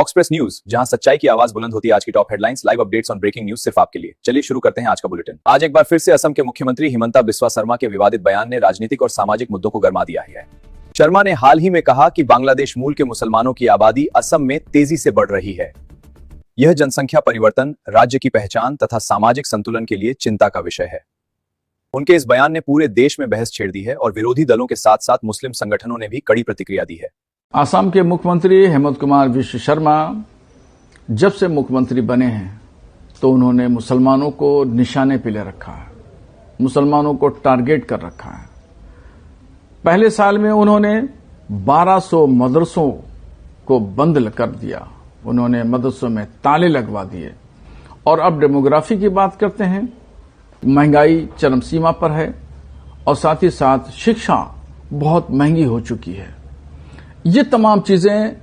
वॉक्स press news, जहां सच्चाई की आवाज बुलंद होती है। आज की top headlines, live updates on breaking news सिर्फ आपके लिए। चलिए शुरू करते हैं आज का बुलेटिन। आज एक बार फिर से असम के मुख्यमंत्री हिमंता बिस्वा शर्मा के विवादित बयान ने राजनीतिक और सामाजिक मुद्दों को गरमा दिया है। शर्मा ने हाल ही में कहा कि बांग्लादेश मूल के मुसलमानों की आबादी असम में तेजी से बढ़ रही है। यह जनसंख्या परिवर्तन, राज्य की पहचान तथा सामाजिक संतुलन के लिए चिंता का विषय है। उनके इस बयान ने पूरे देश में बहस छेड़ दी है और विरोधी दलों के साथ साथ मुस्लिम संगठनों ने भी कड़ी प्रतिक्रिया दी है। असम के मुख्यमंत्री हेमंत कुमार बिश्व शर्मा जब से मुख्यमंत्री बने हैं तो उन्होंने मुसलमानों को निशाने पे ले रखा है, मुसलमानों को टारगेट कर रखा है। पहले साल में उन्होंने 1200 मदरसों को बंद कर दिया, उन्होंने मदरसों में ताले लगवा दिए। और अब डेमोग्राफी की बात करते हैं, महंगाई चरम सीमा पर है और साथ ही साथ शिक्षा बहुत महंगी हो चुकी है। ये तमाम चीजें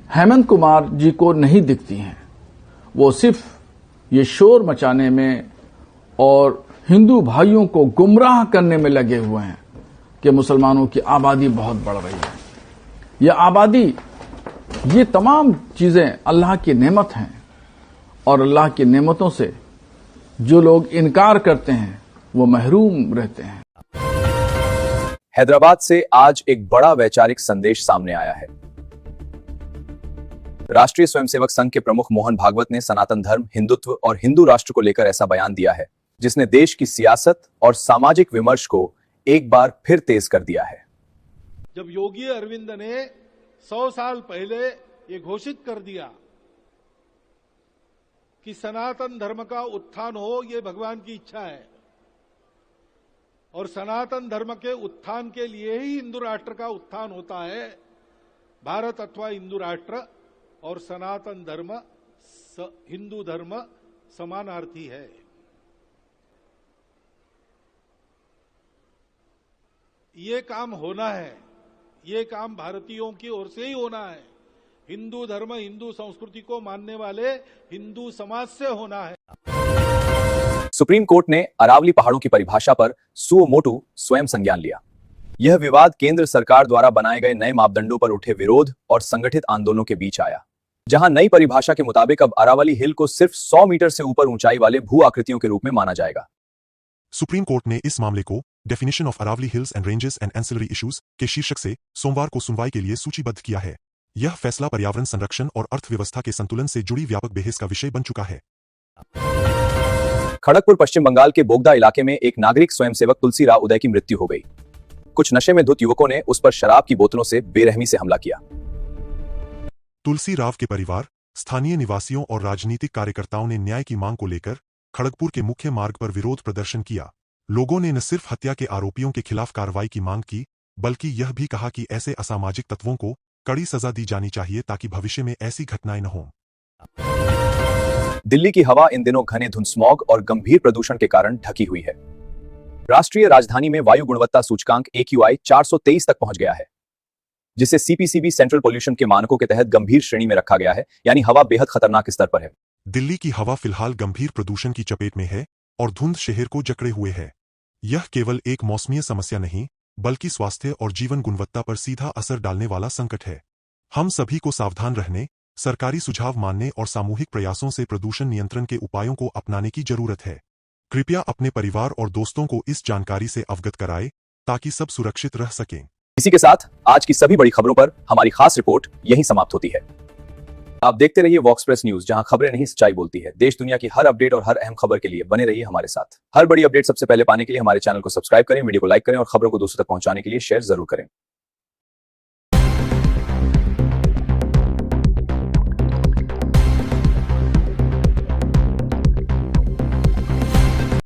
हेमंत कुमार जी को नहीं दिखती हैं। वो सिर्फ ये शोर मचाने में और हिंदू भाइयों को गुमराह करने में लगे हुए हैं कि मुसलमानों की आबादी बहुत बढ़ रही है। यह आबादी, ये तमाम चीजें अल्लाह की नेमत हैं और अल्लाह की नेमतों से जो लोग इनकार करते हैं वो महरूम रहते हैं। हैदराबाद से आज एक बड़ा वैचारिक संदेश सामने आया है। राष्ट्रीय स्वयंसेवक संघ के प्रमुख मोहन भागवत ने सनातन धर्म, हिंदुत्व और हिंदू राष्ट्र को लेकर ऐसा बयान दिया है जिसने देश की सियासत और सामाजिक विमर्श को एक बार फिर तेज कर दिया है। जब योगी अरविंद ने 100 साल पहले ये घोषित कर दिया कि सनातन धर्म का उत्थान हो, ये भगवान की इच्छा है और सनातन धर्म के उत्थान के लिए ही हिंदू राष्ट्र का उत्थान होता है। भारत अथवा हिंदू राष्ट्र और सनातन धर्म, हिंदू धर्म समानार्थी है। ये काम होना है, ये काम भारतीयों की ओर से ही होना है। हिंदू धर्म, हिंदू संस्कृति को मानने वाले हिंदू समाज से होना है। सुप्रीम कोर्ट ने अरावली पहाड़ों की परिभाषा पर सुओ मोटू स्वयं संज्ञान लिया। यह विवाद केंद्र सरकार द्वारा बनाए गए नए मापदंडों पर उठे विरोध और संगठित आंदोलनों के बीच आया, जहां नई परिभाषा के मुताबिक अब अरावली हिल को सिर्फ 100 मीटर से ऊपर ऊंचाई वाले भू आकृतियों के रूप में माना जाएगा। सुप्रीम कोर्ट ने इस मामले को definition of Aravalli hills and ranges and ancillary issues के शीर्षक से सोमवार को सुनवाई के लिए सूचीबद्ध किया है। यह फैसला पर्यावरण संरक्षण और अर्थव्यवस्था के संतुलन से जुड़ी व्यापक बहस का विषय बन चुका है। खड़गपुर, पश्चिम बंगाल के बोगदा इलाके में एक नागरिक स्वयंसेवक तुलसी राव उदय की मृत्यु हो गई। कुछ नशे में धुत युवकों ने उस पर शराब की बोतलों से बेरहमी से हमला किया। तुलसी राव के परिवार, स्थानीय निवासियों और राजनीतिक कार्यकर्ताओं ने न्याय की मांग को लेकर खड़गपुर के मुख्य मार्ग पर विरोध प्रदर्शन किया। लोगों ने न सिर्फ हत्या के आरोपियों के खिलाफ कार्रवाई की मांग की, बल्कि यह भी कहा कि ऐसे असामाजिक तत्वों को कड़ी सजा दी जानी चाहिए ताकि भविष्य में ऐसी घटनाएं न हों। दिल्ली की हवा इन दिनों घने धुंध, स्मॉग और गंभीर प्रदूषण के कारण ढकी हुई है। राष्ट्रीय राजधानी में वायु गुणवत्ता सूचकांक AQI 423 तक पहुंच गया है, जिसे CPCB सेंट्रल पोल्यूशन के मानकों के तहत गंभीर श्रेणी में रखा गया है, यानी हवा बेहद खतरनाक स्तर पर है। दिल्ली की हवा फिलहाल गंभीर प्रदूषण की चपेट में है और धुंध शहर को जकड़े हुए है। यह केवल एक मौसमीय समस्या नहीं, बल्कि स्वास्थ्य और जीवन गुणवत्ता पर सीधा असर डालने वाला संकट है। हम सभी को सावधान रहने, सरकारी सुझाव मानने और सामूहिक प्रयासों से प्रदूषण नियंत्रण के उपायों को अपनाने की जरूरत है। कृपया अपने परिवार और दोस्तों को इस जानकारी से अवगत कराएं ताकि सब सुरक्षित रह सकें। इसी के साथ आज की सभी बड़ी खबरों पर हमारी खास रिपोर्ट यहीं समाप्त होती है। आप देखते रहिए वॉक्स प्रेस न्यूज, जहां खबरें नहीं सच्चाई बोलती है। देश दुनिया की हर अपडेट और हर अहम खबर के लिए बने रहिए हमारे साथ। हर बड़ी अपडेट सबसे पहले पाने के लिए हमारे चैनल को सब्सक्राइब करें, वीडियो को लाइक करें और खबरों को दूसरों तक पहुंचाने के लिए शेयर जरूर करें।